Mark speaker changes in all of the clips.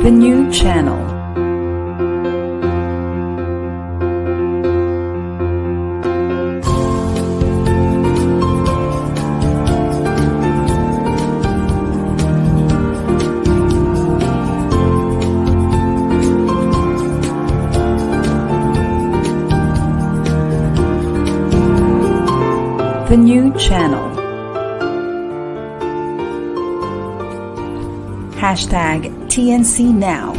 Speaker 1: The new channel. The new channel. Hashtag TNCNow.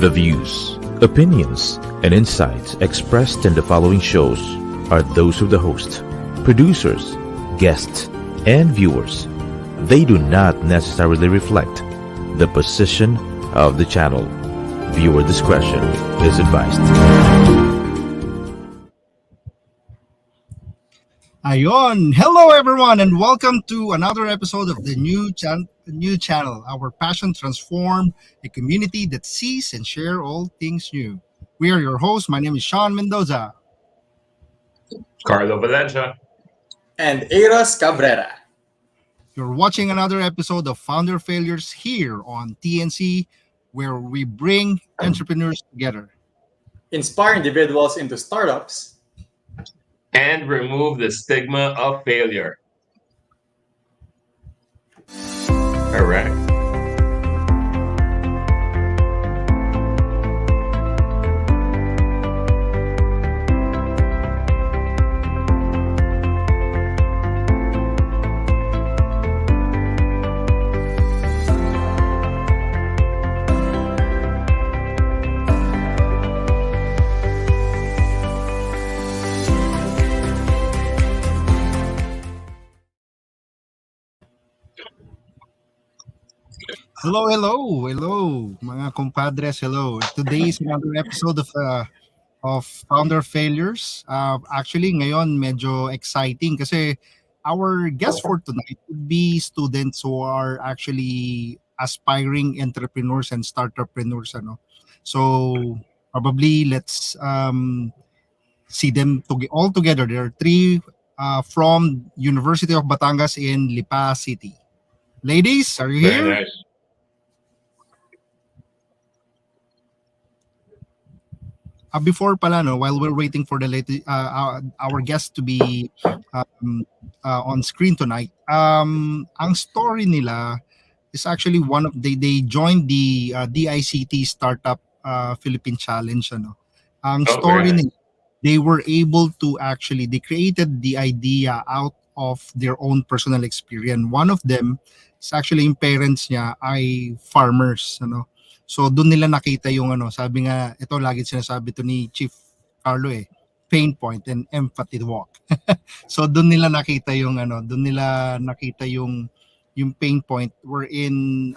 Speaker 2: The views, opinions, and insights expressed in the following shows are those of the host, producers, guests, and viewers. They do not necessarily reflect the position of the channel. Viewer discretion is advised.
Speaker 3: Ayon! Hello everyone and welcome to another episode of the new channel. Our passion transform a community that sees and share all things new. We are your hosts. My name is Sean Mendoza.
Speaker 4: Carlo Valencia.
Speaker 5: And Eros Cabrera.
Speaker 3: You're watching another episode of Founder Failures here on TNC, where we bring entrepreneurs together.
Speaker 5: Inspire individuals into startups.
Speaker 4: And remove the stigma of failure. Correct.
Speaker 3: Hello, mga compadres. Hello. Today is another episode of Founder Failures. Actually, ngayon medyo exciting kasi our guest for tonight would be students who are actually aspiring entrepreneurs and startuppreneurs. So probably let's see them all together. There are three from University of Batangas in Lipa City. Ladies, are you here?
Speaker 4: Very nice.
Speaker 3: Before pala, while we're waiting for the our guest to be on screen tonight, ang story nila is actually one of they joined the DICT Startup Philippine Challenge. Ang story nila, they were able to they created the idea out of their own personal experience. One of them is actually yung parents niya ay farmers. So doon nila nakita yung sabi nga, ito lagi sinasabi to ni Chief Carlo pain point and empathy walk. So doon nila nakita yung yung pain point wherein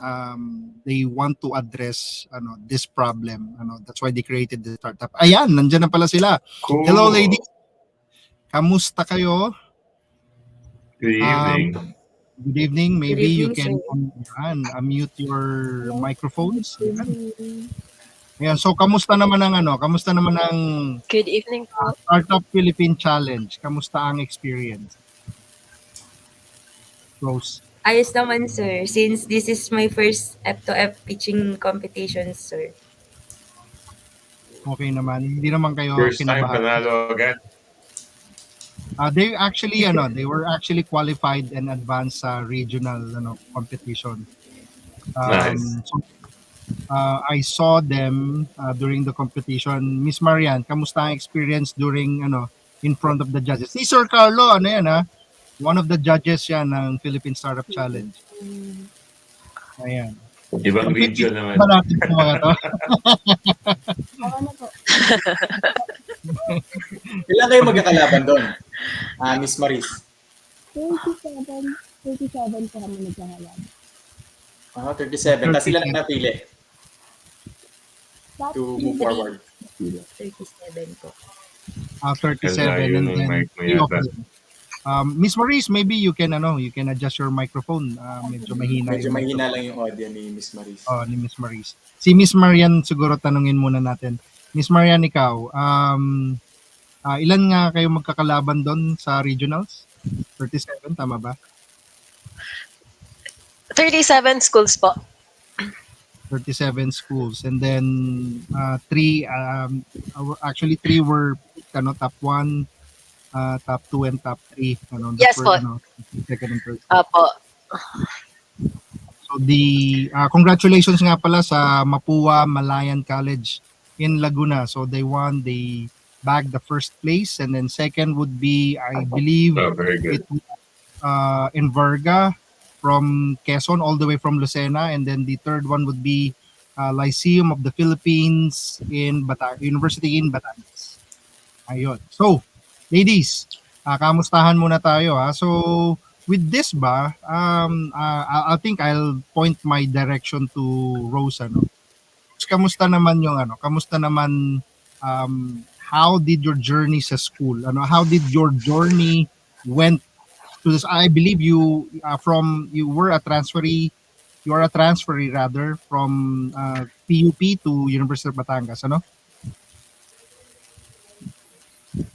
Speaker 3: they want to address this problem. That's why they created the startup. Ayan, nandiyan na pala sila.
Speaker 4: Cool.
Speaker 3: Hello ladies. Kamusta kayo?
Speaker 4: Good evening.
Speaker 3: Good evening. Maybe you
Speaker 6: Good
Speaker 3: can unmute your microphones. Ayan. So kamusta naman ang
Speaker 6: Good evening po.
Speaker 3: Startup Philippine Challenge? Kamusta ang experience? Rose.
Speaker 6: Ayos naman, sir. Since this is my first F2F pitching competition, sir.
Speaker 3: Okay naman. Hindi naman kayo
Speaker 4: First time
Speaker 3: kinabahan.
Speaker 4: panalo agad.
Speaker 3: They actually they were actually qualified and advanced sa regional competition.
Speaker 4: Nice.
Speaker 3: So, I saw them during the competition. Miss Marian, kamusta ang experience during in front of the judges? Si Sir Carlo, one of the judges yan ng Philippine Startup Challenge. Ayan.
Speaker 4: Ibang region naman.
Speaker 3: Ba natin sa mga to?
Speaker 5: Ilan kayo magkakalaban doon? Miss Maris?
Speaker 7: 37 po kami nagkakalan.
Speaker 5: 37. Tapos ilan ang napili to move forward?
Speaker 6: 37 po.
Speaker 3: 37
Speaker 4: Kalayo
Speaker 3: and
Speaker 4: ng
Speaker 3: then
Speaker 4: mic mo
Speaker 3: three of
Speaker 4: yata.
Speaker 3: them. Miss Maurice, maybe you can adjust your microphone. Medyo mahina.
Speaker 5: Medyo
Speaker 3: yung
Speaker 5: mahina
Speaker 3: microphone.
Speaker 5: lang yung audio ni Miss Maris.
Speaker 3: Ni Miss Maurice. Si Miss Marian siguro tanungin muna natin. Miss Marian, ikaw, ilan nga kayo magkakalaban doon sa regionals? 37, tama ba?
Speaker 8: 37 schools po.
Speaker 3: 37 schools. And then three, actually three were picked, ano, top one, top two, and top three. Ano, the
Speaker 8: Yes
Speaker 3: first,
Speaker 8: po.
Speaker 3: ano, second and third.
Speaker 8: Opo.
Speaker 3: So congratulations nga pala sa Mapua Malayan College in Laguna. So they bagged the first place, and then second would be, I believe,
Speaker 4: Oh, very
Speaker 3: it
Speaker 4: good.
Speaker 3: in Verga from Quezon all the way from Lucena, and then the third one would be Lyceum of the Philippines in University in Batangas. Ayun. So, ladies, kamustahan muna tayo ha. So, with this ba, I think I'll point my direction to Rose, ano. Kamusta naman yung ano? Kamusta naman how did your journey sa school? Ano, how did your journey went to this? I believe you were a transferee, you are a transferee rather from PUP to University of Batangas, ano?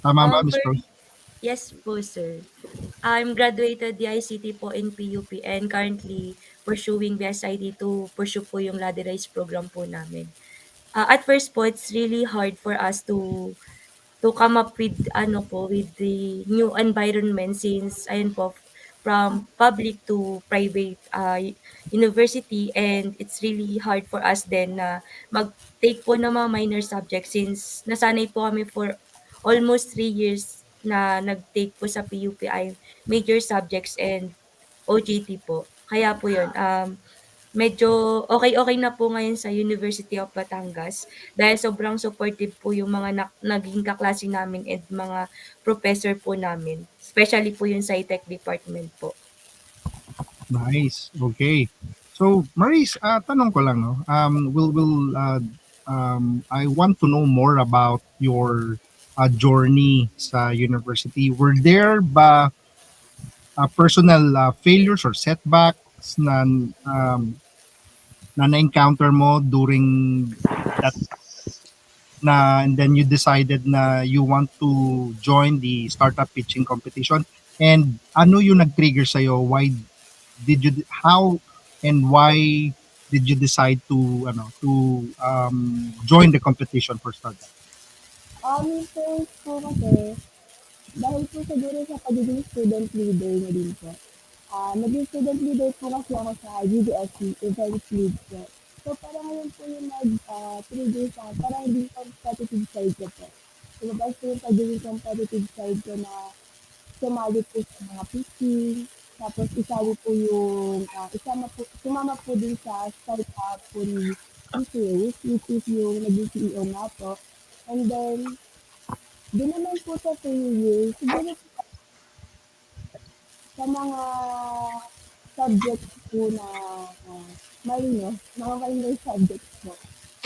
Speaker 3: Tama ba, Miss
Speaker 6: For
Speaker 3: Rose?
Speaker 6: Yes po, sir. I'm graduated DICT po in PUP and currently pursuing BSIT to pursue po yung ladderized program po namin. At first po, it's really hard for us to come up with ano po, with the new environment since ayun po, from public to private university, and it's really hard for us then na mag-take po ng mga minor subjects since nasanay po kami for almost 3 years na nag-take po sa PUPI major subjects and OJT po. Kaya po yun, medyo okay na po ngayon sa University of Batangas dahil sobrang supportive po yung mga naging kaklase namin and mga professor po namin, especially po yung SciTech department po.
Speaker 3: Nice. Okay. So, Maris, tanong ko lang, no. I want to know more about your journey sa university. Were there ba personal failures or setbacks na na-encounter mo during that, na and then you decided na you want to join the startup pitching competition, and ano yung nag-trigger sa'yo? Why did you how and why did you decide to join the competition for startup?
Speaker 7: First po kasi, dahil po siguro sa pagiging student leader na din po. Naging student leader po kasi ako sa GDSC, event lead po. So, parang ngayon po yung trigger sa, parang yung competitive side ko po. Lumabas po yung pagiging competitive side ko na sumali po sa mga pitching, tapos isali po yung, sumama po din sa startup po ni Series, which is yung naging CEO nga po. And then, doon naman po sa 2 years, siguro sa mga subjects po na marino, mga minor subjects po.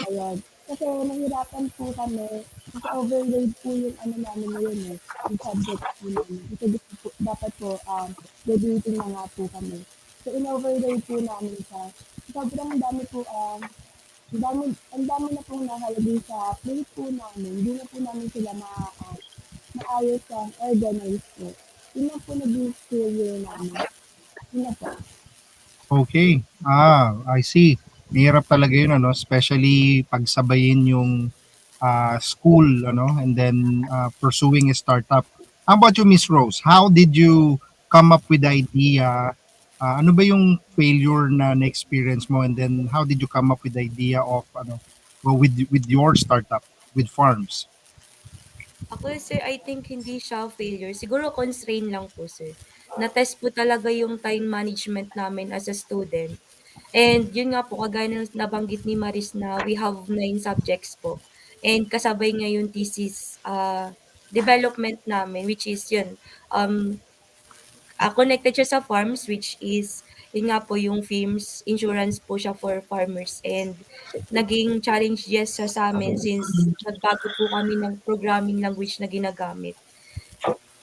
Speaker 7: Ayun. Kasi nahirapan po kami, kasi overload po yung ano namin ngayon yung subjects po namin. Kasi gusto po, dapat po, graduating na nga po kami. So, in-overload po namin siya. Sobrang dami po, ang dami na pong nakalagay sa plate po namin. Hindi na po namin sila maayos sa organize po. Yun lang po naging failure namin. Yun na po.
Speaker 3: Okay. I see. Mahirap talaga yun, ano, especially pagsabayin yung school, ano, and then pursuing a startup. How about you, Miss Rose? How did you come up with the idea? Ano ba yung failure na na-experience mo, and then how did you come up with the idea of with your startup with farms?
Speaker 6: Ako, sir, I think hindi siya failure. Siguro constraint lang po, sir. Na-test po talaga yung time management namin as a student. And yun nga po, kagaya ng nabanggit ni Maris na we have 9 subjects po. And kasabay nga yung thesis development namin, which is yun, connected siya sa farms, which is, yun nga po yung FIMS, insurance po siya for farmers. And naging challenge yes siya sa amin since nagbago po kami ng programming language na ginagamit.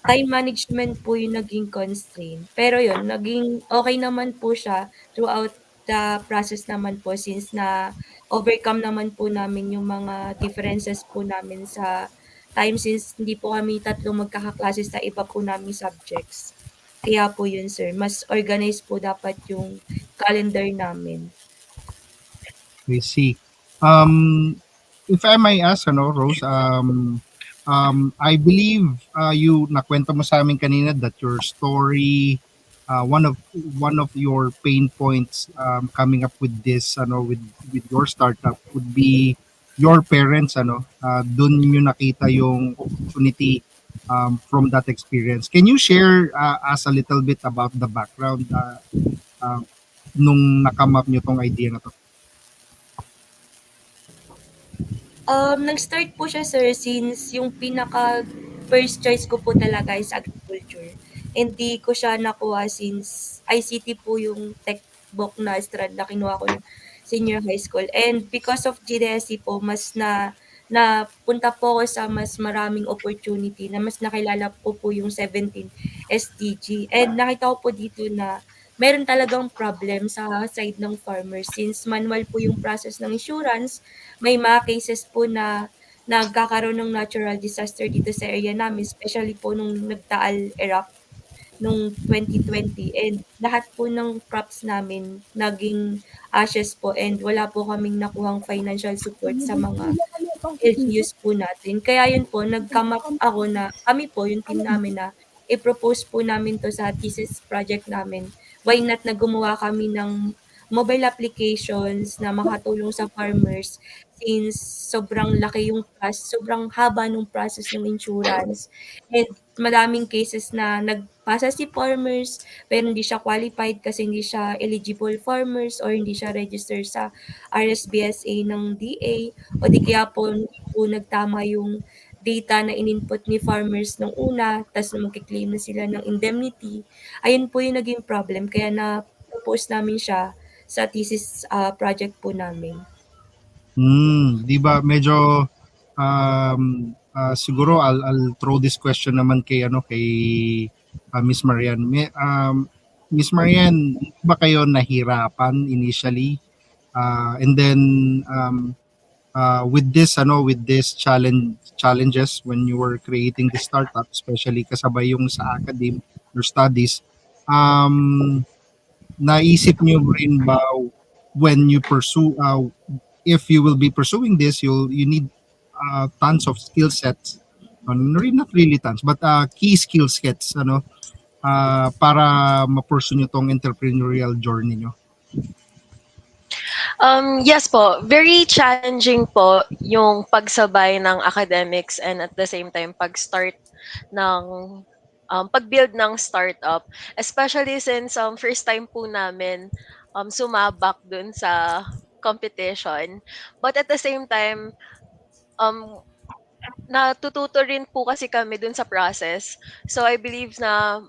Speaker 6: Time management po yung naging constraint. Pero yun, naging okay naman po siya throughout the process naman po since na overcome naman po namin yung mga differences po namin sa time since hindi po kami tatlong magkakaklase sa iba po naming subjects. Kaya po yun sir, mas organized po dapat yung calendar namin.
Speaker 3: I see. Um, if I may ask, Rose, I believe you nakwento mo sa amin kanina that your story, one of your pain points coming up with this, with your startup would be your parents, dun nyo nakita yung opportunity from that experience. Can you share us a little bit about the background uh, nung nakamap nyo tong idea na to?
Speaker 6: Nag-start po siya sir since yung pinaka first choice ko po talaga is agriculture. Hindi ko siya nakuha since ICT po yung tech book na strand na kinuha ko nung senior high school. And because of GDSE po, mas napunta po ako sa mas maraming opportunity na mas nakilala ko po yung 17 SDG. And nakita ko po dito na meron talagang problem sa side ng farmers since manual po yung process ng insurance. May mga cases po na nagkakaroon ng natural disaster dito sa area namin, especially po nung nagtaal erupt nung 2020 and lahat po ng crops namin naging ashes po and wala po kaming nakuhang financial support sa mga
Speaker 7: Bigla kami pasok
Speaker 6: LGUs po natin. Kaya yun po, nag-come up ako na kami po, yung team namin na i-propose po namin 'to sa thesis project namin. Why not na gumawa kami ng mobile applications na makatulong sa farmers since sobrang haba nung process ng insurance and madaming cases na nagpasa si farmers pero hindi siya qualified kasi hindi siya eligible farmers or hindi siya register sa RSBSA ng DA o di kaya po hindi po nagtama yung data na in-input ni farmers nung una, tas magke-claim na sila ng indemnity. Ayun po yung naging problem kaya na-propose namin siya sa thesis project po namin.
Speaker 3: 'Di ba medyo siguro I'll throw this question naman kay Miss Marian. Miss Marian, hindi ba kayo nahirapan initially? And then with this challenges when you were creating the startup, especially kasabay yung sa academe your studies, um naisip niyo rin ba when you pursue if you will be pursuing this, you need tons of skill sets. Not really tons, but key skill sets para ma-pursue nyo tong entrepreneurial journey nyo.
Speaker 8: Yes po, very challenging po yung pagsabay ng academics and at the same time pag-start ng pag-build ng startup. Especially since first time po namin sumabak dun sa competition. But at the same time, um, natututo rin po kasi kami dun sa process. So I believe na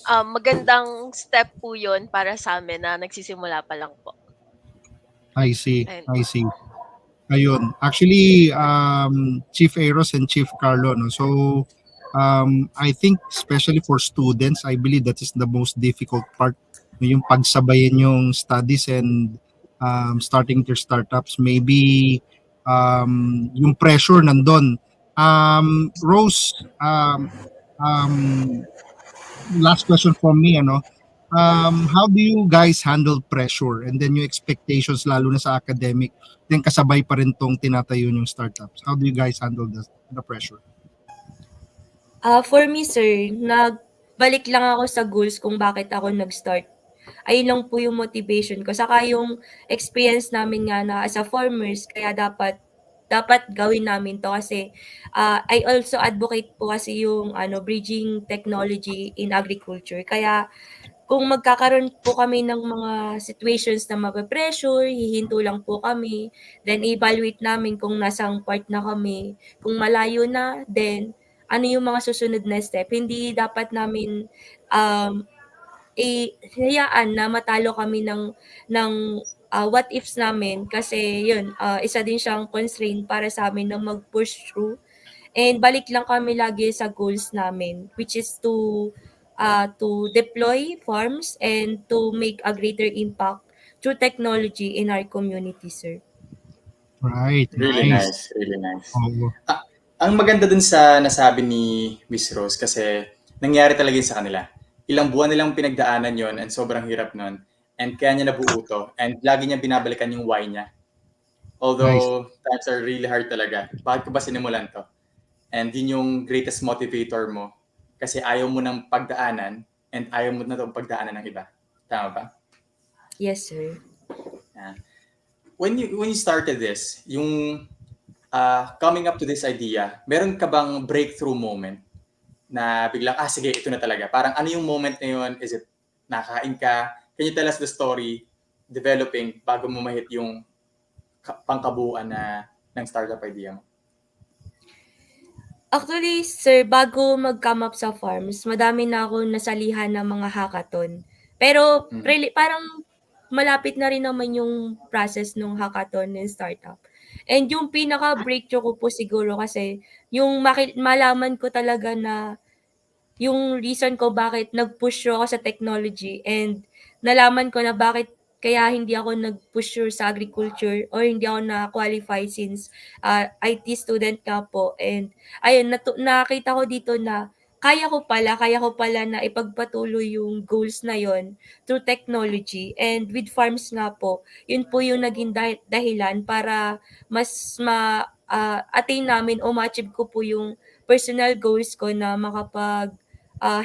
Speaker 8: magandang step po yun para sa amin na nagsisimula pa lang po.
Speaker 3: I see,
Speaker 8: Ayun
Speaker 3: I
Speaker 8: po.
Speaker 3: see. Ayun. Actually, Chief Eros and Chief Carlo, no? So, I think especially for students, I believe that is the most difficult part. Yung pagsabayin yung studies and starting their startups. Maybe yung pressure nandun. Rose, um, last question from me, how do you guys handle pressure and then yung expectations lalo na sa academic, then kasabay pa rin tong tinatayo yung startups? How do you guys handle the pressure?
Speaker 6: For me sir, nagbalik lang ako sa goals kung bakit ako nag-start. Ayun lang po yung motivation ko. Saka yung experience namin nga na as a farmers, kaya dapat gawin namin 'to kasi, I also advocate po kasi yung bridging technology in agriculture. Kaya kung magkakaroon po kami ng mga situations na mape-pressure, hihinto lang po kami, then evaluate namin kung nasang part na kami. Kung malayo na, then ano yung mga susunod na step. Hindi dapat namin hayaan na matalo kami ng what ifs namin kasi yun, isa din siyang constraint para sa amin na mag-push through and balik lang kami lagi sa goals namin which is to deploy farms and to make a greater impact through technology in our community, sir.
Speaker 3: Right,
Speaker 5: Really
Speaker 3: nice.
Speaker 5: nice, really nice.
Speaker 3: Oo.
Speaker 5: Ang maganda dun sa nasabi ni Miss Rose kasi nangyari talaga yun sa kanila. ilang buwan nilang pinagdaanan yon and sobrang hirap nun. And kaya niya nabuo to. And lagi niya binabalikan yung why niya. Although times are really hard talaga. Bakit ko ba sinimulan to? And yun yung greatest motivator mo. Kasi ayaw mo ng pagdaanan and ayaw mo na itong pagdaanan ng iba. Tama ba?
Speaker 6: Yes, sir.
Speaker 5: Yeah. When you started this, yung coming up to this idea, meron ka bang breakthrough moment na biglang, sige, ito na talaga. Parang ano yung moment na yun? Is it nakain ka? Can you tell us the story developing bago mo mahit yung pangkabuuan ng startup idea mo?
Speaker 6: Actually, sir, bago mag-come up sa farms, madami na ako nasalihan ng mga hackathon. Pero parang malapit na rin naman yung process ng hackathon ng startup. And yung pinaka-breakthrough ko po siguro kasi yung malaman ko talaga na yung reason ko bakit nag-push ako sa technology and nalaman ko na bakit kaya hindi ako nag-push sa agriculture or hindi ako na-qualify since IT student nga po. And ayun, nakita ko dito na kaya ko pala na ipagpatuloy yung goals na yon through technology. And with farms nga po, yun po yung naging dahilan para mas attain namin o ma-achieve ko po yung personal goals ko na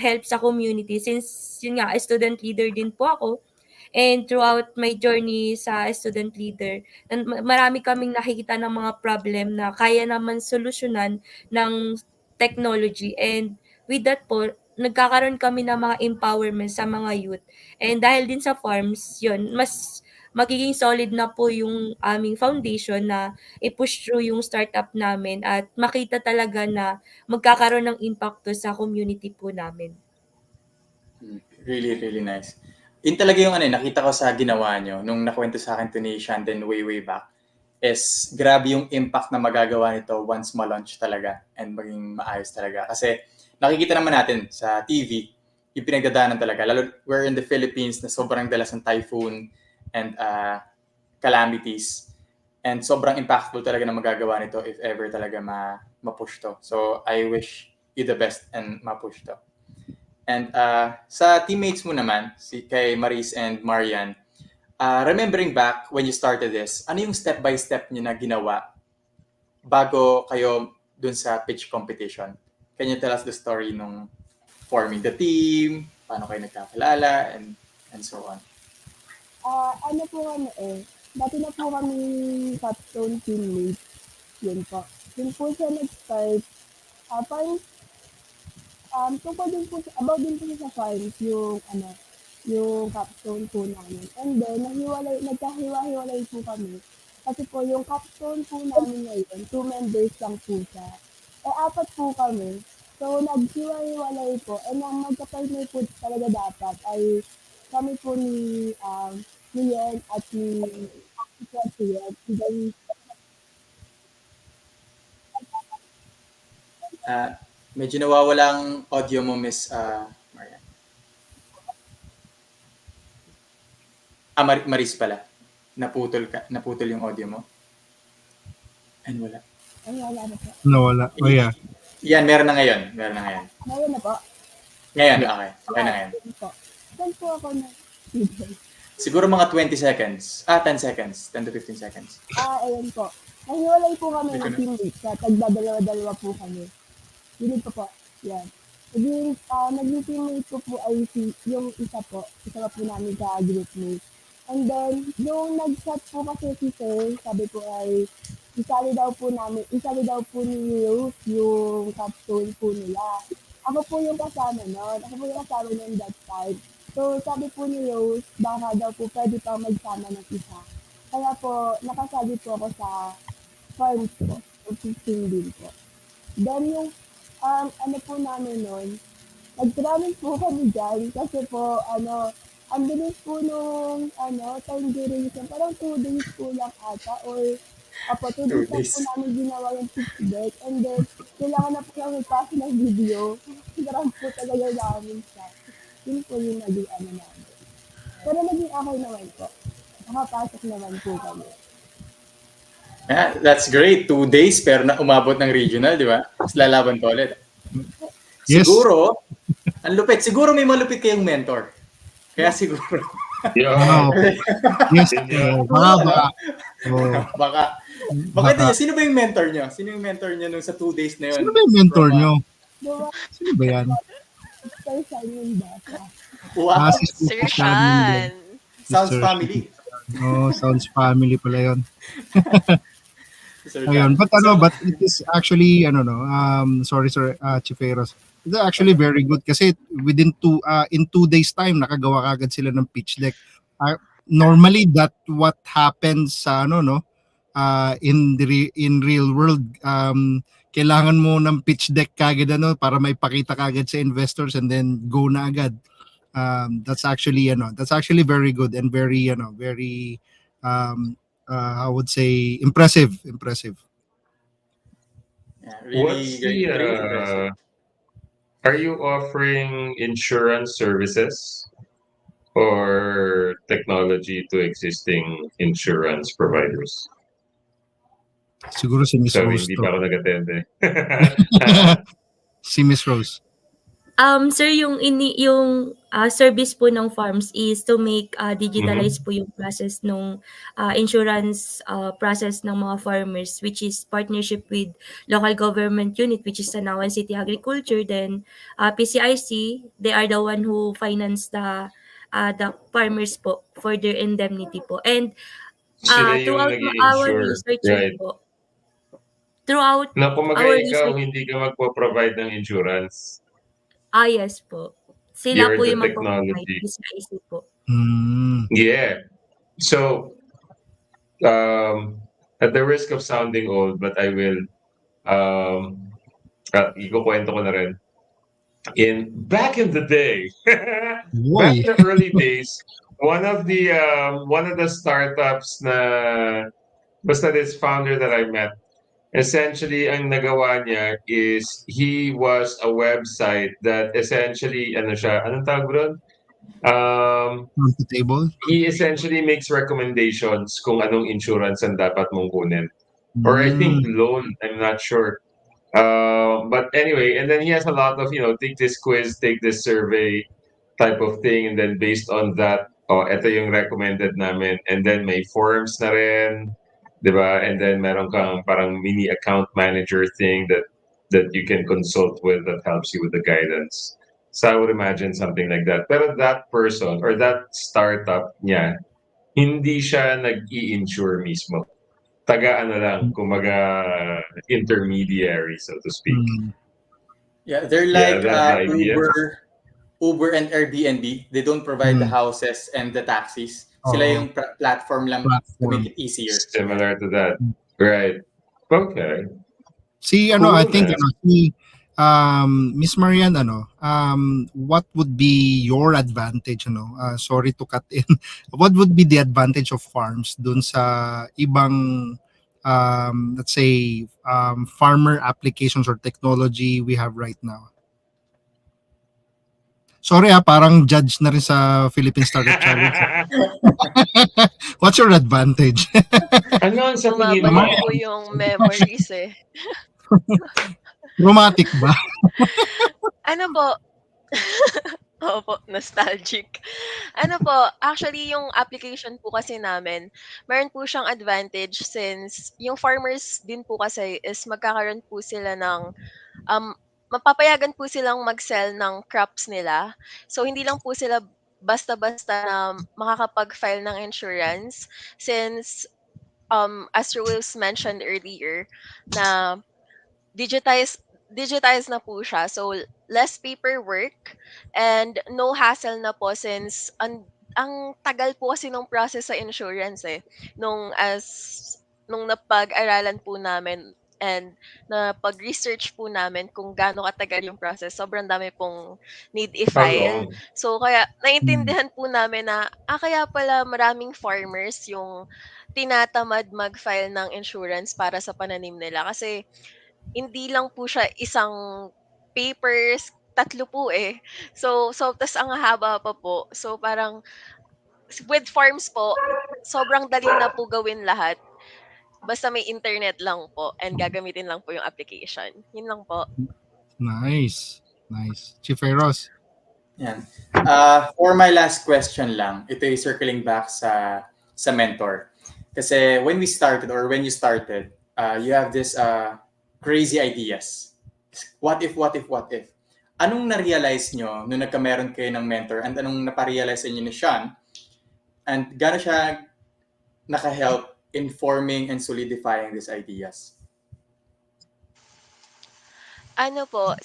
Speaker 6: help sa community since yun nga student leader din po ako. And throughout my journey sa student leader, marami kaming nakikita ng mga problem na kaya naman solusyonan ng technology. And with that po, nagkakaroon kami ng mga empowerment sa mga youth. And dahil din sa farms, yun, mas magiging solid na po yung aming foundation na i-push through yung startup namin at makita talaga na magkakaroon ng impacto sa community po namin.
Speaker 5: Really, really nice. Yun talaga yung nakita ko sa ginawa nyo nung nakwento sa akin to ni Shandon way back is grabe yung impact na magagawa nito once ma-launch talaga and maging maayos talaga. Kasi nakikita naman natin sa TV yung pinagdadaanan talaga. Lalo we're in the Philippines na sobrang dalas ng typhoon and calamities. And sobrang impactful talaga na magagawa nito if ever talaga ma-push to. So I wish you the best and ma-push to. And sa teammates mo naman, kay Maris and Marian, remembering back when you started this, ano yung step-by-step niyo na ginawa bago kayo dun sa pitch competition? Can you tell us the story nung forming the team, paano kayo nagkakilala, and so on?
Speaker 7: Dati na po kami capstone teammates. Yun po. Yun po siya nag-start. Parang tungkol din po, about din po sa farms, yung capstone po namin. And then, nagkahiwa-hiwalay po kami. Kasi po, yung capstone po namin ngayon, 2 members lang po siya. 4 po kami. So, naghiwa-hiwalay po. And ang magka-partner po talaga dapat ay kami po ni Yen at ni President.
Speaker 5: Medyo nawawalang audio mo, Miss Marian. Maris pala. Naputol yung audio mo. And wala.
Speaker 7: Ay, wala na po.
Speaker 3: Nawala. Oh, yeah.
Speaker 5: Yan, meron na ngayon.
Speaker 7: Ngayon na po.
Speaker 5: Ngayon, okay. Okay na ngayon.
Speaker 7: Saan po ako na?
Speaker 5: Siguro mga 20 seconds. 10 seconds. 10 to 15 seconds.
Speaker 7: Ayun po. Nahiwalay po kami ng teammates. Tagdadalawa-dalawa po kami. Yun po. Yan. Naging teammate ko po ay yung isa pa po namin sa group mate. And then, yung nag-chat po kasi si Sir, sabi ko ay isali daw po ni Rose yung capstone po nila. Ako po yung kasama nun that time. So, sabi po ni Rose, baka daw po pwede pa magsama ng isa. Kaya po, nakasali po ako sa farms po, o 15 din po. Then yung, po namin nun, nag-travel po kami dyan kasi po, ang bilis po nung, time duration, parang 2 days po lang ata, or, 2 days lang po namin ginawa yung pitch deck, and then, kailangan na po namin pass ng video, parang po talaga namin siya. Yun po yung naging namin. Pero naging okay naman po. Nakapasok naman po kami.
Speaker 5: Yeah, that's great. 2 days pero na umabot ng regional, di ba? Tapos lalaban pa ulit.
Speaker 3: Yes.
Speaker 5: Siguro, Ang lupit. Siguro may malupit kayong mentor. Kaya siguro.
Speaker 3: Oh,
Speaker 4: Yun.
Speaker 3: yes.
Speaker 4: Yun yun.
Speaker 3: Baka,
Speaker 5: Siguro, no?
Speaker 3: baka. Oh,
Speaker 5: Baka. Bakit
Speaker 3: baka.
Speaker 5: niya? Sino ba yung mentor niyo? Sino yung mentor niyo nung sa 2 days na
Speaker 3: Sino
Speaker 5: yun?
Speaker 3: ba yung mentor
Speaker 5: From,
Speaker 3: nyo?
Speaker 7: Gawa
Speaker 3: Sino ba yan?
Speaker 7: Sister Simon Basa.
Speaker 5: wow,
Speaker 3: Si
Speaker 8: Sir
Speaker 3: Sister Shannon din.
Speaker 8: Shan.
Speaker 5: sounds
Speaker 3: Sister
Speaker 5: family.
Speaker 3: Shannon. Oh, sounds family pala yun.
Speaker 5: Sir
Speaker 3: Ayun,
Speaker 5: Shan.
Speaker 3: but
Speaker 5: So,
Speaker 3: but it is actually sorry sir, Chiferos. It's actually very good kasi within in 2 days time nakagawa kagad sila ng pitch deck. Normally that what happens sa in real world, kailangan mo ng pitch deck kagad para may pakita kagad sa investors and then go na agad. That's actually very good and very very um I would say impressive.
Speaker 5: yeah,
Speaker 4: What's
Speaker 5: really
Speaker 4: the
Speaker 5: great, great impressive.
Speaker 4: are you offering insurance services or technology to existing insurance providers?
Speaker 3: Siguro si Miss
Speaker 4: So
Speaker 3: Rose
Speaker 4: hindi
Speaker 3: to.
Speaker 4: pa ako nag-attend eh.
Speaker 3: Si Miss Rose.
Speaker 6: Sir, yung service po ng farms is to make digitalize
Speaker 4: Mhm.
Speaker 6: po yung process nung insurance process ng mga farmers, which is partnership with local government unit, which is Tanawan City Agriculture, then PCIC. They are the one who finance the farmers po for their indemnity po. And
Speaker 4: Sila yung
Speaker 6: throughout
Speaker 4: nag
Speaker 6: our
Speaker 4: insure
Speaker 6: researching
Speaker 4: right?
Speaker 6: po, throughout
Speaker 4: Na kumaga
Speaker 6: our
Speaker 4: ikaw
Speaker 6: research,
Speaker 4: hindi ka magpo-provide ng insurance.
Speaker 6: yes po. Sila po
Speaker 4: You're the
Speaker 6: yung magpo-provide,
Speaker 4: technology.
Speaker 6: PCIC po.
Speaker 3: Hmm.
Speaker 4: Yeah. So, at the risk of sounding old, but I will, um, ikukwento ko na rin. Back in the day, back
Speaker 3: Boy.
Speaker 4: in the early days, one of the startups na basta this founder that I met, essentially ang nagawa niya is he was a website that essentially ano siya, anong tawag doon?
Speaker 3: On the table.
Speaker 4: He essentially makes recommendations kung anong insurance ang dapat mong kunin. Or I think
Speaker 3: Hmm.
Speaker 4: loan, I'm not sure. But anyway, and then he has a lot of, take this quiz, take this survey type of thing. And then based on that, ito yung recommended namin. And then may forms na rin, di ba? And then meron kang parang mini account manager thing that you can consult with that helps you with the guidance. So I would imagine something like that. Pero that person or that startup niya, hindi siya nag-i-insure mismo. Taga ano lang, kumaga intermediary, so to speak.
Speaker 3: Hmm.
Speaker 5: Yeah, they're
Speaker 4: Yeah,
Speaker 5: like
Speaker 4: that's the idea.
Speaker 5: Uber and Airbnb. They don't provide the
Speaker 3: Hmm.
Speaker 5: houses and the taxis. Sila
Speaker 3: Oo.
Speaker 5: yung platform lang to make
Speaker 3: Platform.
Speaker 5: it easier.
Speaker 4: Similar to that. Right. Okay.
Speaker 3: Si I
Speaker 4: Cool,
Speaker 3: think
Speaker 4: man.
Speaker 3: si Miss Marian what would be your advantage sorry to cut in. What would be the advantage of farms dun sa ibang let's say farmer applications or technology we have right now? Sorry parang judge na rin sa Philippine Startup Challenge. What's your advantage?
Speaker 4: Ano ang sa tingin
Speaker 8: Bumabalik
Speaker 4: mo?
Speaker 8: po yung memories eh.
Speaker 3: Romantic ba?
Speaker 8: Ano po? Opo, nostalgic. Ano po, actually yung application po kasi namin, meron po siyang advantage since yung farmers din po kasi is magkakaroon po sila ng um, mapapayagan po silang mag-sell ng crops nila. So, hindi lang po sila basta-basta na makakapag-file ng insurance since as Rules mentioned earlier na digitize digitize na po siya. So, less paperwork and no hassle na po since ang tagal po kasi nung process sa insurance eh. Nung napag-aralan po namin and napag-research po namin kung gaano katagal yung process. Sobrang dami pong need
Speaker 4: How
Speaker 8: i-file.
Speaker 4: long?
Speaker 8: So, kaya
Speaker 3: Hmm.
Speaker 8: naintindihan po namin na, kaya pala maraming farmers yung tinatamad mag-file ng insurance para sa pananim nila. Kasi hindi lang po siya isang papers, tatlo po eh. So tas ang haba pa po. So parang with farms po, sobrang dali na po gawin lahat. Basta may internet lang po and gagamitin lang po yung application. Yun lang po.
Speaker 3: Nice. Nice. Chief Eros.
Speaker 5: Yan. For my last question lang, ito yung circling back sa mentor. Kasi when we started or when you started, you have this crazy ideas. What if, what if, what if? Anong na-realize nyo nung nagkameron kayo ng mentor and anong naparealize nyo ni Sean? And gano'n siya naka-help in forming and solidifying these ideas?
Speaker 8: Ano po,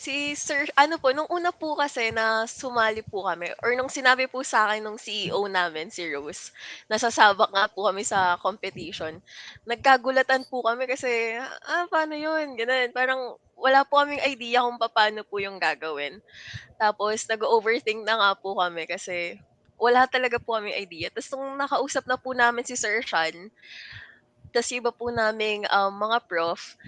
Speaker 8: nung una po kasi na sumali po kami or nung sinabi po sa akin nung CEO namin, si Rose, nasasabak nga po kami sa competition. Nagkagulatan po kami kasi, paano yun? Ganun. Parang wala po kaming idea kung paano po yung gagawin. Tapos nag-overthink na nga po kami kasi wala talaga po kaming idea. Tapos nung nakausap na po namin si Sir Sean, tas yung iba po naming mga prof,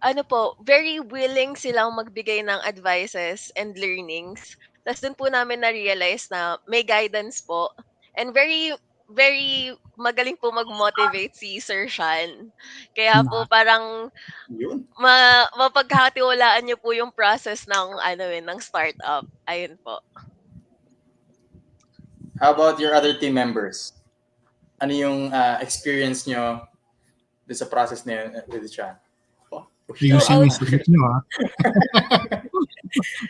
Speaker 8: ano po, very willing silang magbigay ng advices and learnings. Tas dun po namin na-realize na may guidance po. And very, very magaling po mag-motivate si Sir Sean. Kaya po parang
Speaker 5: Yun.
Speaker 8: mapagkakatiwalaan niyo po yung process ng startup. Ayun po.
Speaker 5: How about your other team members? Ano yung experience nyo dun sa process na yun with Sean?
Speaker 3: Ayusin mo yung sagot nyo, ha?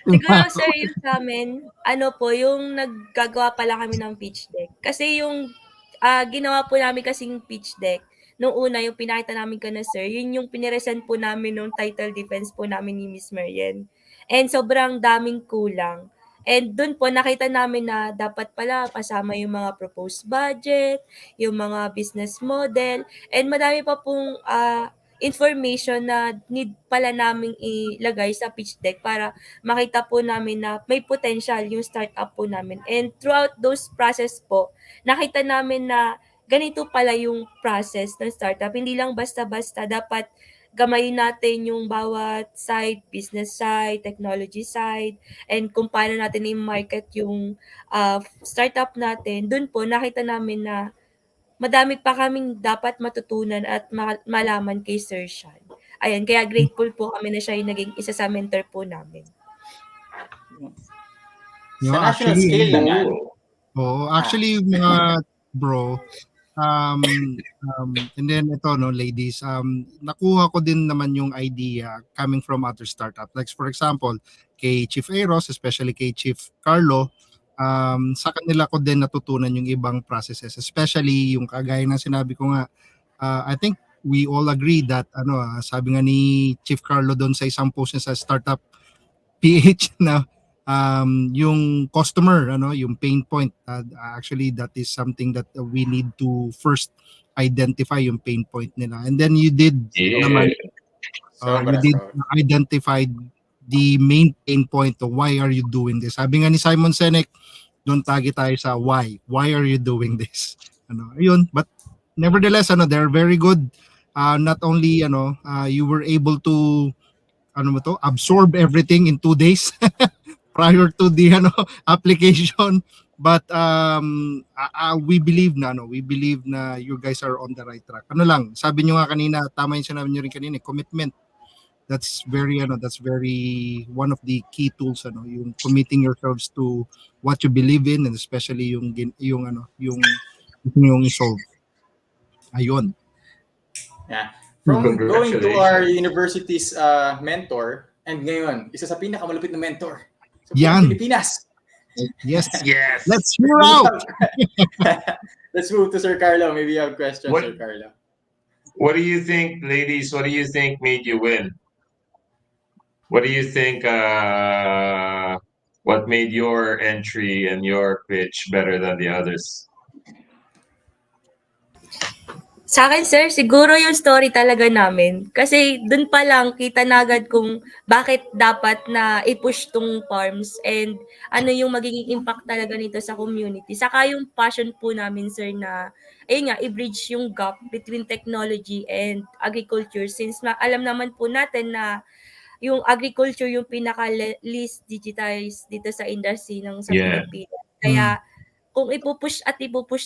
Speaker 6: Siguro sir, yung sa amin, ano po, yung naggagawa pa lang kami ng pitch deck. Kasi yung ginawa po namin kasing pitch deck, nung una, yung pinakita namin na sir, yun yung piniresent po namin nung title defense po namin ni Miss Marian. And sobrang daming kulang. And dun po, nakita namin na dapat pala kasama yung mga proposed budget, yung mga business model, and madami pa pong information na need pala naming ilagay sa pitch deck para makita po namin na may potential yung startup po namin. And throughout those process po, nakita namin na ganito pala yung process ng startup. Hindi lang basta-basta, dapat gamayin natin yung bawat side, business side, technology side, and kung paano natin i-market yung startup natin. Doon po, nakita namin na madami pa kaming dapat matutunan at malaman kay Sir Sean. Ayan, kaya grateful po kami na siya yung naging isa sa mentor po namin.
Speaker 5: Sa national scale naman.
Speaker 3: Actually, mga bro, and then ito, no, ladies, nakuha ko din naman yung idea coming from other startup. Like for example, kay Chief Eros, especially kay Chief Carlo, sa kanila ko din natutunan yung ibang processes, especially yung kagaya ng sinabi ko nga, I think we all agree that sabi nga ni Chief Carlo doon sa isang post niya sa Startup PH na yung customer, yung pain point, actually that is something that we need to first identify yung pain point nila, and then you did naman, you did identify the main pain point of why are you doing this. Sabi nga ni Simon Sinek, don't tagi tayo sa why are you doing this, ayun. But nevertheless, they're very good. Not only you were able to absorb everything in 2 days prior to the application, but we believe na you guys are on the right track. Sabi nyo nga kanina, tama yung sinabi nyo rin kanina, commitment. That's very one of the key tools, yung committing yourselves to what you believe in, and especially yung solve. Ayun.
Speaker 5: Yeah. From going to our university's mentor, and ngayon, isa sa pinakamalupit na mentor sa Pilipinas.
Speaker 3: Yes.
Speaker 4: Yes.
Speaker 3: Let's hear out.
Speaker 5: Let's move to Sir Carlo. Maybe you have questions, Sir Carlo.
Speaker 4: What do you think, ladies? What do you think made you win? What do you think? What made your entry and your pitch better than the others?
Speaker 6: Sa akin, sir, siguro yung story talaga namin. Kasi dun pa lang kita na agad kung bakit dapat na i-push tong farms and ano yung magiging impact talaga nito sa community. Saka yung passion po namin, sir, na ayun nga, i-bridge yung gap between technology and agriculture, since alam naman po natin na yung agriculture yung pinaka-least digitized dito sa industry sa Pilipinas. Kaya kung ipupush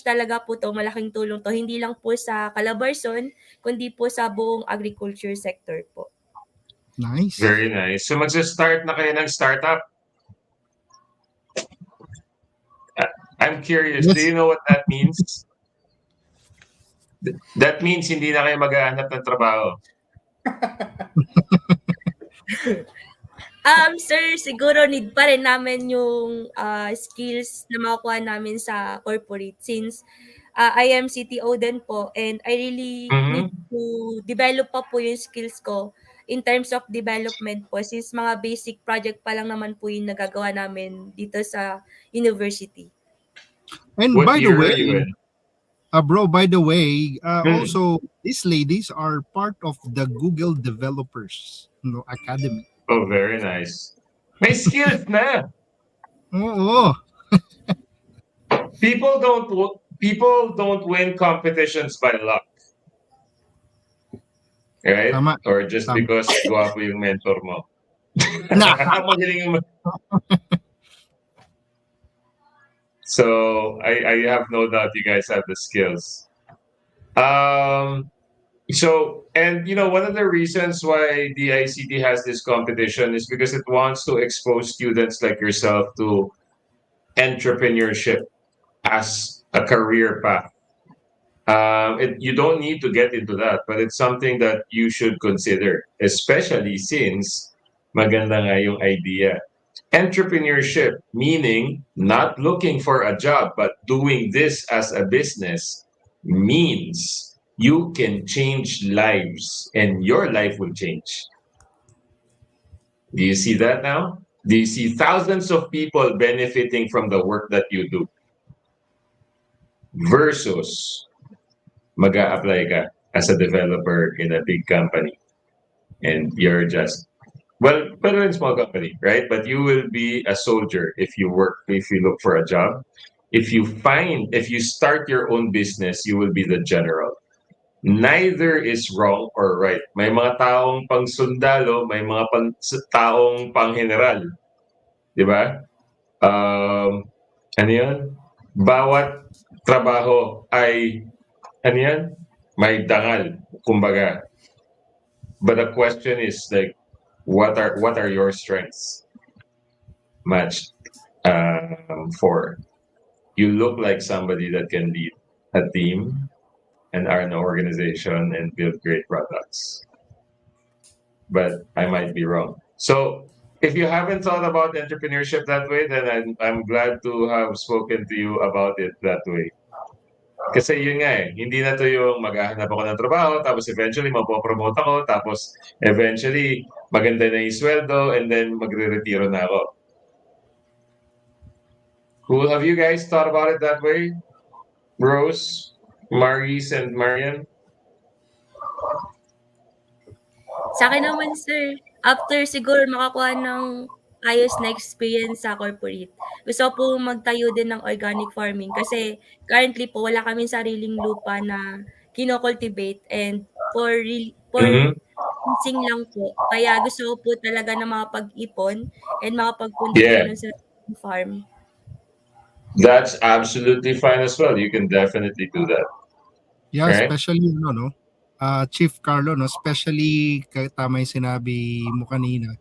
Speaker 6: talaga po to, malaking tulong to, hindi lang po sa Calabarzon, kundi po sa buong agriculture sector po.
Speaker 3: Nice.
Speaker 4: Very nice. So magsa-start na kayo ng startup? I'm curious, do
Speaker 3: Yes.
Speaker 4: you know what that means? That means hindi na kayo maghahanap ng trabaho.
Speaker 6: Sir, siguro need pa rin namin yung skills na makukuha namin sa corporate since I am CTO din po and I really need
Speaker 4: Mhm.
Speaker 6: to develop pa po yung skills ko in terms of development po since mga basic project pa lang naman po yung nagagawa namin dito sa university.
Speaker 3: And
Speaker 4: What
Speaker 3: by the
Speaker 4: year are
Speaker 3: way,
Speaker 4: you in?
Speaker 3: bro, by the way,
Speaker 4: Hmm.
Speaker 3: also these ladies are part of the Google Developers Academy.
Speaker 4: Oh, very nice. May skills na.
Speaker 3: Oo.
Speaker 4: People don't win competitions by luck, right?
Speaker 3: Tama.
Speaker 4: Or just
Speaker 3: Tama.
Speaker 4: because guwapo yung mentor mo.
Speaker 3: Na.
Speaker 4: Magaling yung So I have no doubt you guys have the skills. So, and one of the reasons why the ICT has this competition is because it wants to expose students like yourself to entrepreneurship as a career path. You don't need to get into that, but it's something that you should consider, especially since maganda nga yung idea. Entrepreneurship, meaning not looking for a job, but doing this as a business, means you can change lives and your life will change. Do you see that now? Do you see thousands of people benefiting from the work that you do versus mag-a-apply ka as a developer in a big company and you're just better in small company, right? But you will be a soldier if you look for a job. If you start your own business, you will be the general. Neither is wrong or right. May mga taong pang sundalo, may mga taong pang general. Di ba? Ano yun? Bawat trabaho ay, ano yan? May dangal, kumbaga. But the question is like, what are your strengths matched for? You look like somebody that can lead a team and are an organization and build great products. But I might be wrong. So if you haven't thought about entrepreneurship that way, then I'm glad to have spoken to you about it that way. Kasi yun nga hindi na to yung maghahanap ako ng trabaho, tapos eventually mapopromote ako, tapos eventually maganda na yung sweldo, and then magre-retiro na ako. Cool. Have you guys thought about it that way? Rose, Maris, and Marian?
Speaker 6: Sa akin naman, sir, after siguro makakuha ng ayos na experience sa corporate, gusto ko po magtayo din ng organic farming kasi currently po wala kaming sariling lupa na kino-cultivate and for
Speaker 4: Mhm.
Speaker 6: leasing lang po. Kaya gusto ko po talaga na makapag-ipon and makapagpundar din
Speaker 4: Yeah,
Speaker 6: ng sariling farm.
Speaker 4: that's absolutely fine as well. You can definitely do that,
Speaker 3: Yeah,
Speaker 4: right?
Speaker 3: especially Chief Carlo, no, especially tama yung sinabi mo kanina.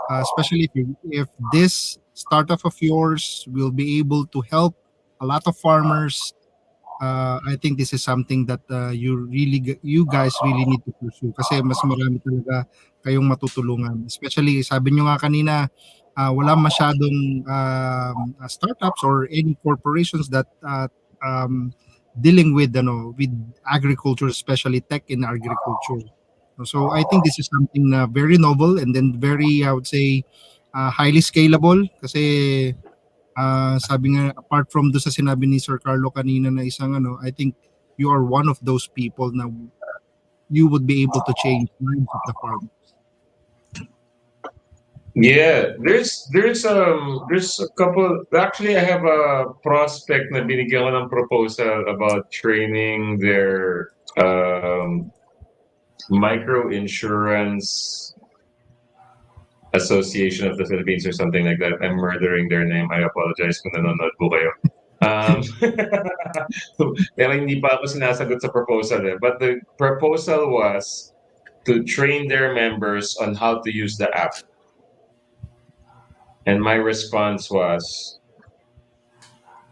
Speaker 3: Especially if this startup of yours will be able to help a lot of farmers, I think this is something that you guys really need to pursue kasi mas marami talaga kayong matutulungan. Especially sabi nyo nga kanina, wala masyadong startups or any corporations that dealing with agriculture, especially tech in agriculture. So I think this is something na very novel and then very, I would say, highly scalable kasi sabi nga, apart from do sa sinabi ni Sir Carlo kanina na isang I think you are one of those people na you would be able to change minds of the farmers.
Speaker 4: Yeah, there's a couple. Actually, I have a prospect na binigyan ko ng proposal about training their micro insurance association of the Philippines or something like that. I'm murdering their name. I apologize kung nanonood po kayo. Pero hindi pa ako sinasagot sa proposal But the proposal was to train their members on how to use the app. And my response was,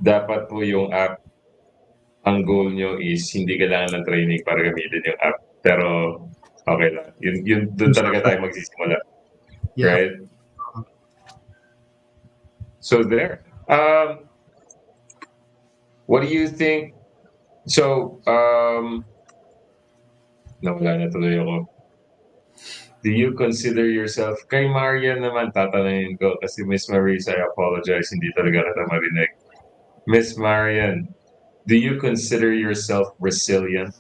Speaker 4: dapat po yung app, ang goal nyo is hindi kailangan ng training para gamitin yung app. Pero okay lang. Yun doon talaga tayo magsisimula.
Speaker 3: Yeah.
Speaker 4: Right? So there. What do you think? So, nawala na tuloy ako. Do you consider yourself, kay Marian naman, tatanungin ko, kasi Miss Marisa, I apologize, hindi talaga kita marinig. Miss Marian, do you consider yourself resilient?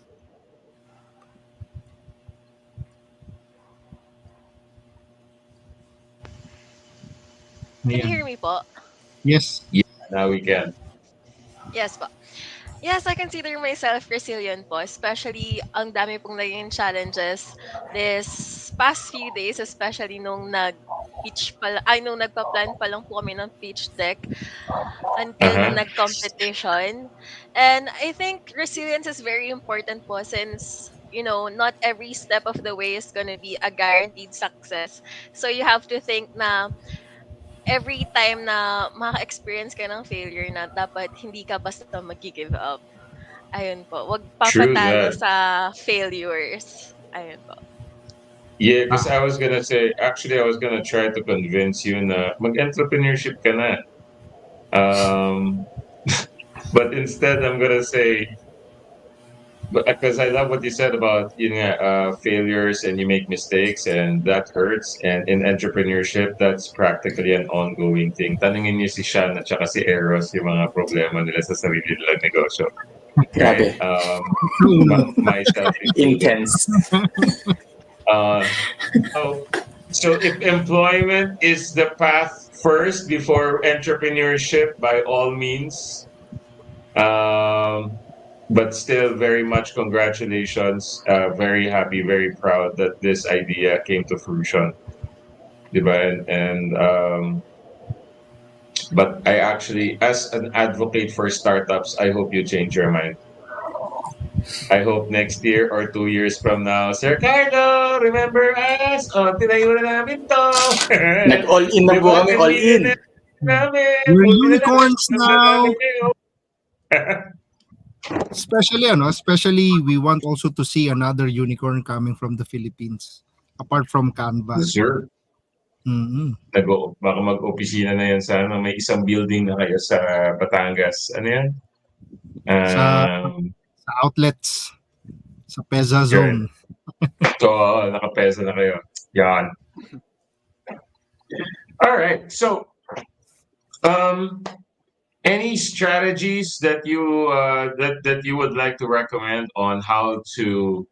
Speaker 8: Can you
Speaker 3: Ayan.
Speaker 8: hear me po?
Speaker 3: Yes.
Speaker 4: Yeah, now we can.
Speaker 8: Yes po. Yes, I consider myself resilient po, especially ang dami pong naging challenges this past few days, especially nung nung nagpa-plan pa lang po kami ng pitch deck until nung
Speaker 4: Uh-huh.
Speaker 8: nag-competition. And I think resilience is very important po since, not every step of the way is gonna be a guaranteed success. So you have to think na every time na maka-experience ka ng failure na dapat hindi ka basta mag-give up. Ayun po, wag
Speaker 4: True
Speaker 8: papatalo
Speaker 4: that.
Speaker 8: sa failures. Ayun po.
Speaker 4: Yeah, because I was gonna say, actually, I was gonna try to convince you na mag-entrepreneurship ka na. But instead, I'm gonna say, because I love what you said about failures and you make mistakes and that hurts. And in entrepreneurship, that's practically an ongoing thing. Tanungin niyo si Shan at saka si Eros yung mga problema nila sa sarili nilang negosyo. Right?
Speaker 5: Grabe.
Speaker 4: Myself included.
Speaker 5: Intense.
Speaker 4: So if employment is the path first before entrepreneurship, by all means. But still, very much congratulations. Very happy, very proud that this idea came to fruition. Diba? But I actually, as an advocate for startups, I hope you change your mind. I hope next year or 2 years from now, Sir Carlo, remember us? O, tinayo na namin to.
Speaker 5: Nag-all-in na po kami, all-in.
Speaker 3: We're unicorns now. Especially we want also to see another unicorn coming from the Philippines apart from Canva.
Speaker 4: Sure. Baka mag-opisina na yan sa may isang building na kayo sa Batangas. Ano yan?
Speaker 3: Sa outlets, sa Peza Zone.
Speaker 4: So, nakapesa na kayo. Yan. All right. So, any strategies that you that you would like to recommend on how to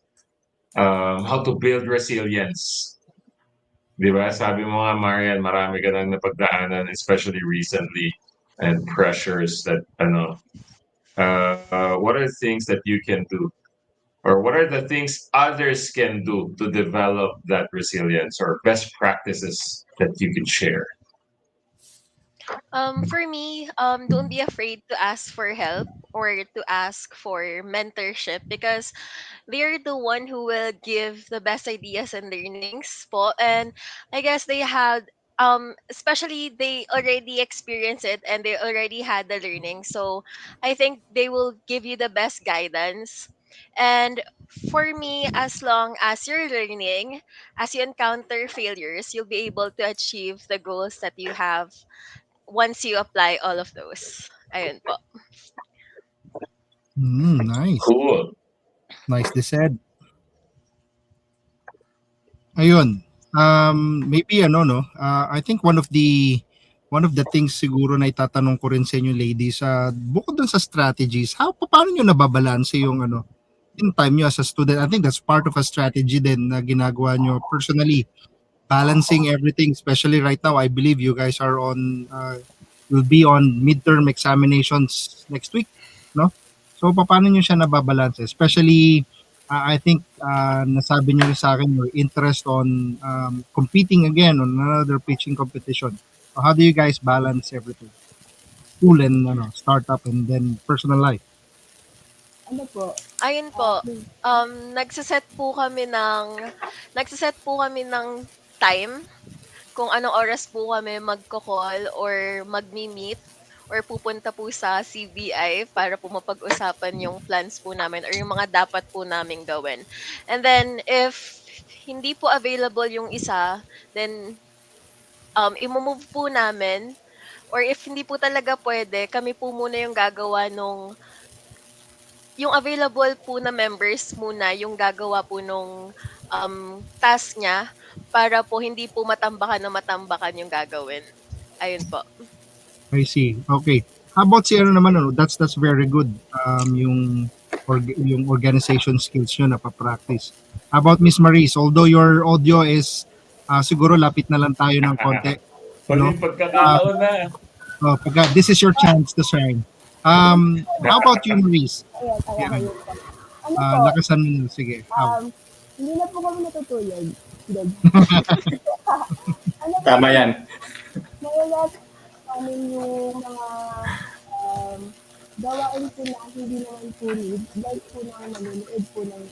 Speaker 4: build resilience? Diba? Sabi mo nga, Marian, marami ka nang napagdaanan, especially recently, and pressures that, what are the things that you can do? Or what are the things others can do to develop that resilience, or best practices that you can share?
Speaker 8: For me, don't be afraid to ask for help or to ask for mentorship because they're the one who will give the best ideas and learnings po. And I guess they had especially they already experienced it and they already had the learning. So I think they will give you the best guidance. And for me, as long as you're learning, as you encounter failures, you'll be able to achieve the goals that you have once you apply all of those. Ayun po.
Speaker 3: Nice.
Speaker 4: Cool.
Speaker 3: Nicely said. Ayun. Maybe I think one of the things siguro na itatanong ko rin sa inyo ladies, bukod dun sa strategies, paano nyo nababalanse yung in time nyo as a student? I think that's part of a strategy din na ginagawa nyo personally, balancing everything, especially right now. I believe you guys are will be on midterm examinations next week, no? So paano nyo siya nababalanse? Especially I think nasabi niyo rin sa akin your interest on competing again on another pitching competition. So how do you guys balance everything? School and startup and then personal life.
Speaker 7: Ano po?
Speaker 8: Ayun po. Nagse-set po kami ng time kung anong oras po kami magko-call or magmi-meet or pupunta po sa CBI para po mapag-usapan yung plans po namin or yung mga dapat po namin gawin. And then if hindi po available yung isa, then i-move po namin, or if hindi po talaga pwede, kami po muna yung gagawa nung yung available po na members muna yung gagawa po nung task niya para po hindi po matambakan na matambakan yung gagawin. Ayun po.
Speaker 3: I see. Okay. How about si ano naman, ano? That's very good. Yung organization skills nyo na pa-practice. How about Miss Maurice? Although your audio is siguro lapit na lang tayo ng konti.
Speaker 4: Huling pagkakataon na.
Speaker 3: This is your chance to shine. How about you, Maurice?
Speaker 7: Ayun. Ano po,
Speaker 3: Lakasan mo na. Sige.
Speaker 7: hindi na po kami natutulog. Good. Ano po,
Speaker 5: Tama yan.
Speaker 7: nalalat namin yung mga gawain po na hindi naman po need. Like po na nanonood po ng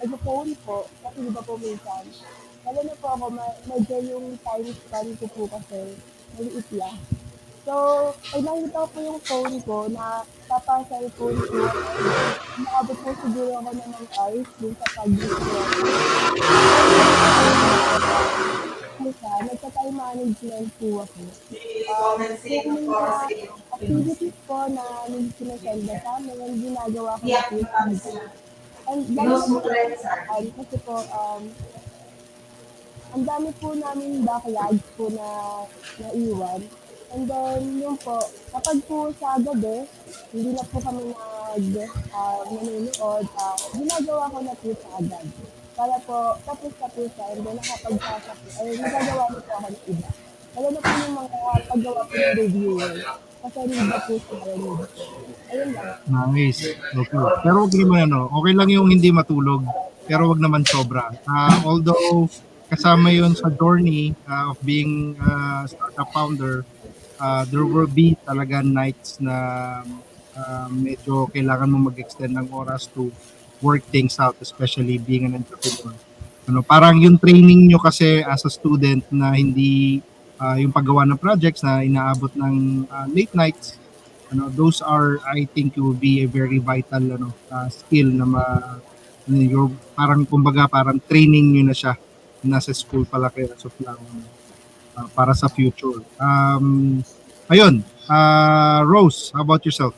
Speaker 7: nag-phone po. Kasi di ba po minsan, lalo na po ako, medyo yung time span ko po kasi maliit lang. So, pag nakita ko po yung phone ko na papa-cellphone ko, nakabot po siguro ako ng hours dun sa pag-scroll. Isa, nagka-time management po ako. Yung mga activities po na hindi sinasenda sa amin, ginagawa ko na po yung and dahil po kasi po, ang dami po namin backlogs po na naiwan. And then, yun po, kapag po sa gabi, hindi na po kami nanonood, ginagawa ko na po sa agad. Para po, tapos na po siya, and then nakapagpasa po, ay nagagawa na po ako ng iba. Lalo na po yung mga paggawa po ng reviewer. Kasi hindi ba po sila need. Ayun lang.
Speaker 3: Nice. Okay. Pero wag naman okay lang yung hindi matulog, pero wag naman sobra. Although kasama yun sa journey of being a startup founder, there will be talaga nights na medyo kailangan mo mag-extend ng oras to work things out, especially being an entrepreneur. Parang yung training nyo kasi as a student na hindi yung paggawa ng projects na inaabot ng late nights, those are, I think, will be a very vital skill na parang kumbaga parang training nyo na siya, nasa school pala kayo as of lang para sa future. Ayun, Rose, how about yourself?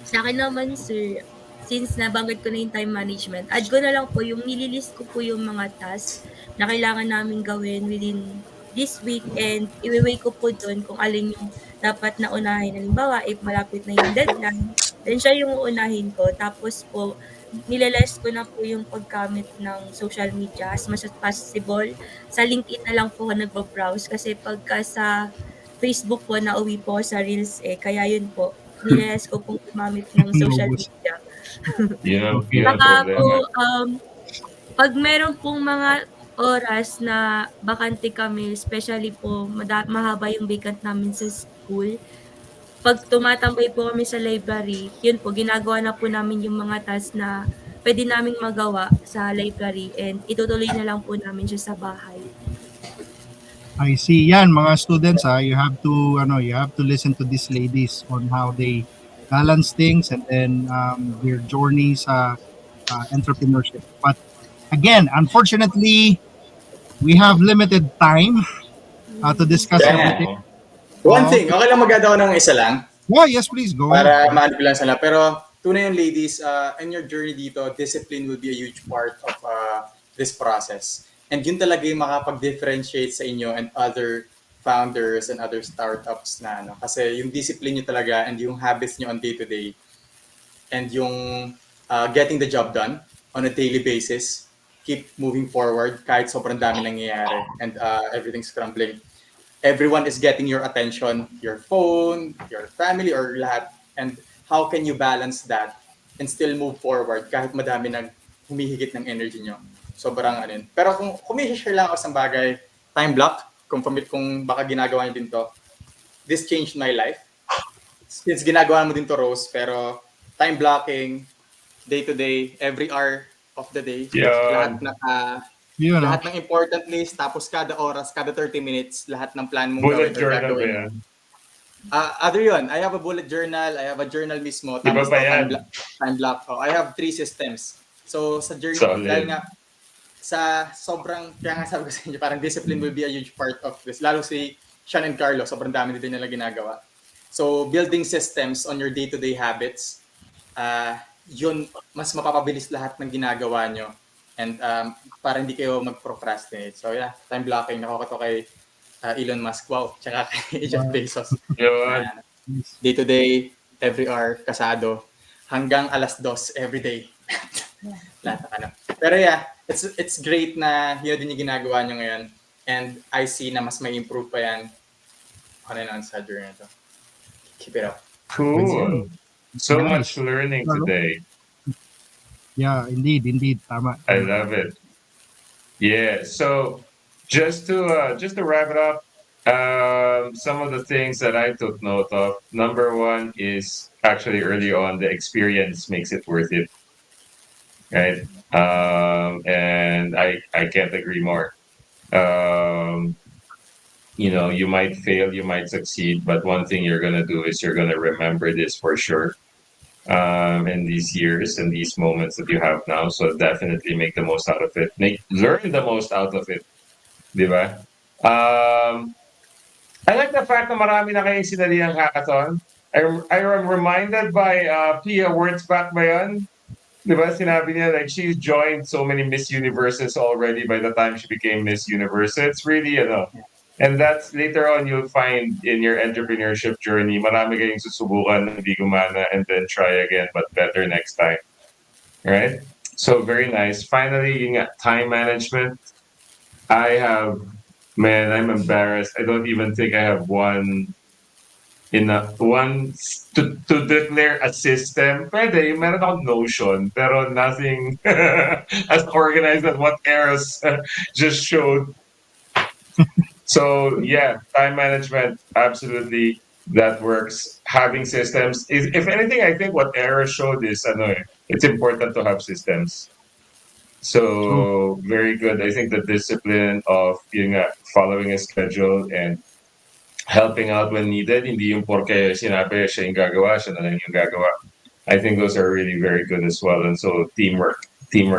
Speaker 6: Sa akin naman, sir, since nabanggit ko na yung time management, add ko na lang po yung nililist ko po yung mga tasks na kailangan namin gawin within this week, and iwi-weigh ko po doon kung alin yung dapat na unahin. Halimbawa, if malapit na yung deadline, then siya yung uunahin ko. Tapos po, nilaless ko na po yung paggamit ng social media as much as possible. Sa LinkedIn na lang po ako nagbabrowse kasi pagka sa Facebook po, nauwi po sa Reels kaya yun po, nilaless ko pong gumamit ng social
Speaker 3: Naubos.
Speaker 6: media.
Speaker 4: Yun ang
Speaker 6: Saka po,
Speaker 4: problema.
Speaker 6: pag meron pong mga oras na bakante kami, especially po mahaba yung vacant namin sa school, pag tumatambay po kami sa library, yun po, ginagawa na po namin yung mga tasks na pwede naming magawa sa library, and itutuloy na lang po namin siya sa bahay.
Speaker 3: I see. Yan, mga students, you have to listen to these ladies on how they balance things and then their journey sa entrepreneurship. But again, unfortunately, we have limited time to discuss everything.
Speaker 5: One thing, okay lang mag-add ako ng isa lang?
Speaker 3: Oh, yes, please, go
Speaker 5: Para
Speaker 3: ahead.
Speaker 5: maano ko lang sila. Pero tunay yung ladies, in your journey dito, discipline will be a huge part of this process. And yun talaga yung makapag-differentiate sa inyo and other founders and other startups na kasi yung discipline nyo talaga and yung habits nyo on day-to-day and yung getting the job done on a daily basis, keep moving forward kahit sobrang dami nangyayari and everything's crumbling. Everyone is getting your attention, your phone, your family, or lahat. And how can you balance that and still move forward kahit madami nang humihigit ng energy nyo? Sobrang Pero kung may share lang ako sa bagay, time block, kung baka ginagawa nyo din to, this changed my life. Since ginagawa mo din to, Rose, pero time blocking, day to day, every hour of the day, lahat
Speaker 3: Yun,
Speaker 5: Lahat ng important list, tapos kada oras, kada 30 minutes, lahat ng plan mong
Speaker 4: Bullet
Speaker 5: gawin or
Speaker 4: journal ba
Speaker 5: gagawin.
Speaker 4: yan?
Speaker 5: Other yun, I have a bullet journal, I have a journal mismo,
Speaker 4: Iba
Speaker 5: tapos
Speaker 4: pa
Speaker 5: time,
Speaker 4: yan.
Speaker 5: time block. Oh, I have 3 systems. So sa journey,
Speaker 4: Solid.
Speaker 5: dahil nga sa sobrang, kaya nga sabi ko sa inyo, parang discipline will be a huge part of this. Lalo si Sean and Carlo, sobrang dami din nila ginagawa. So building systems on your day-to-day habits, yun, mas mapapabilis lahat ng ginagawa nyo. And para hindi kayo mag-procrastinate. So yeah, time blocking, nakuha ko kay Elon Musk, wow, tsaka kay Jeff Bezos.
Speaker 4: Yun.
Speaker 5: Day-to-day, every hour, kasado, hanggang 2:00 every day. Lahat ng ano. Pero yeah, it's great na yun din yung ginagawa nyo ngayon. And I see na mas may improve pa yan. Ano na sa journey na to. Keep it up.
Speaker 4: Cool. So
Speaker 3: Nice.
Speaker 4: much learning today.
Speaker 3: Yeah, indeed. Tama.
Speaker 4: I love it. Yeah. So just to wrap it up, some of the things that I took note of. Number one is actually early on, the experience makes it worth it, right? And I can't agree more. You might fail, you might succeed, but one thing you're gonna do is you're gonna remember this for sure. In these years and these moments that you have now. So definitely make the most out of it. Learn the most out of it. Diba? I like the fact na marami na kayong sinali ang hackathon. I am reminded by Pia Wurtzbach ba yun? Diba? Sinabi niya like she's joined so many Miss Universes already by the time she became Miss Universe. It's really, and that's later on you'll find in your entrepreneurship journey, marami kayong susubukan na hindi gumana and then try again, but better next time. Right? So very nice. Finally, yung time management. I'm embarrassed. I don't even think I have one to declare a system. Pwede, meron akong Notion, pero nothing as organized as what Eros just showed. So yeah, time management, absolutely, that works. Having systems is, if anything, I think what Eros showed is, it's important to have systems. So very good. I think the discipline of following a schedule and helping out when needed, hindi yung porke sinabi siya yung gagawa, siya na lang yung gagawa. I think those are really very good as well. And so teamwork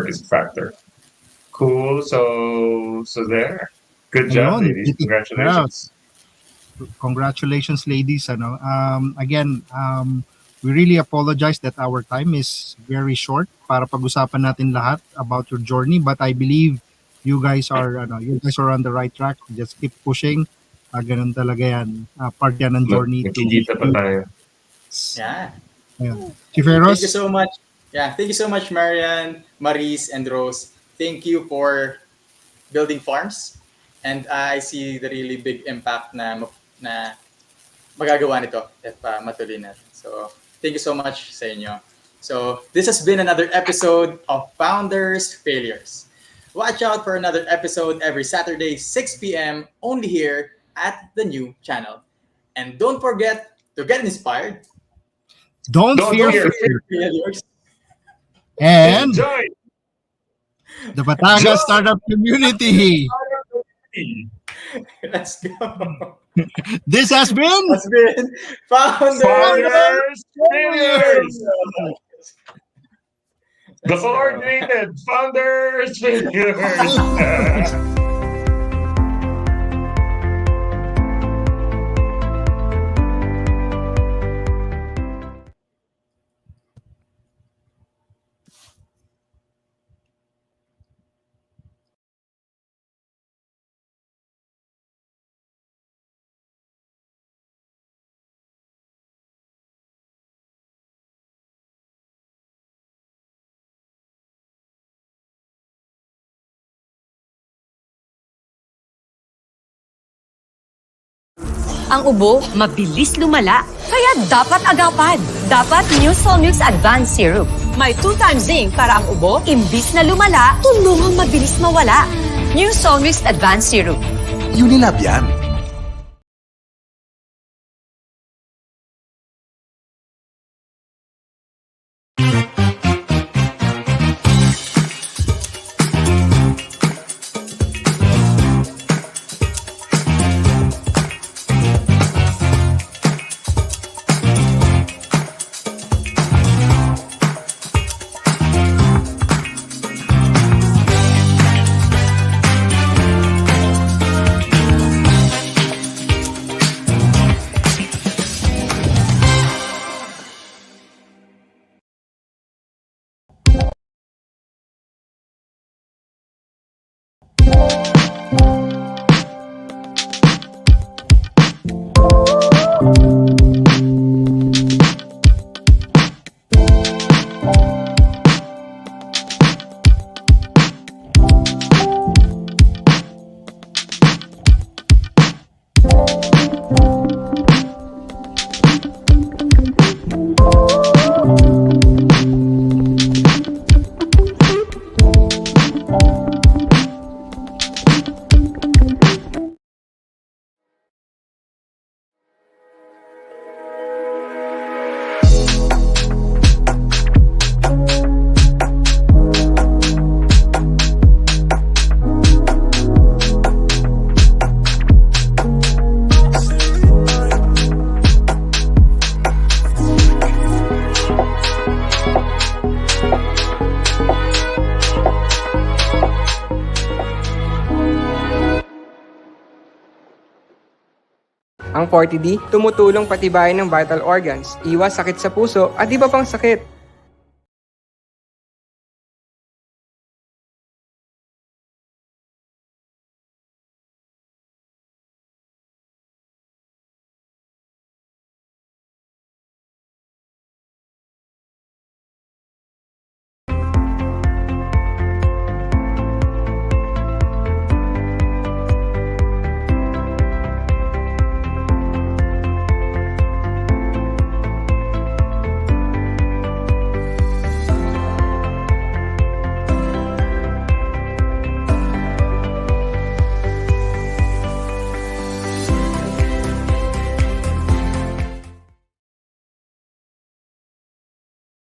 Speaker 4: is a factor. Cool. So there. Good job,
Speaker 3: Ayun.
Speaker 4: ladies. Congratulations.
Speaker 3: Congratulations, ladies. Again, we really apologize that our time is very short para pag-usapan natin lahat about your journey. But I believe you guys are on the right track. Just keep pushing. Ganun talaga yan. Part yan ng journey.
Speaker 4: Nakikita pa tayo.
Speaker 5: Yeah.
Speaker 3: Chief Eros?
Speaker 5: Thank you so much. Yeah, thank you so much, Marian, Maris, and Rose. Thank you for building farms. And I see the really big impact na magagawa nito if matuloy natin. So, thank you so much sa inyo. So, this has been another episode of Founders Failures. Watch out for another episode every Saturday, 6 p.m. only here at the new channel. And don't forget to get inspired.
Speaker 3: Don't fear
Speaker 5: failures.
Speaker 3: And
Speaker 4: Enjoy!
Speaker 3: the Batangas Startup Community.
Speaker 5: Let's go.
Speaker 3: This has been
Speaker 4: Founders Failures! The coordinated Founders Failures!
Speaker 9: Ang ubo, mabilis lumala, kaya dapat agapan. Dapat New Solmux Advanced Syrup. May 2 times zinc para ang ubo, imbis na lumala, tulungang mabilis mawala. New Solmux Advanced Syrup.
Speaker 10: Unilab yan. Ang 40D tumutulong patibayin ng vital organs, iwas sakit sa puso at iba pang sakit.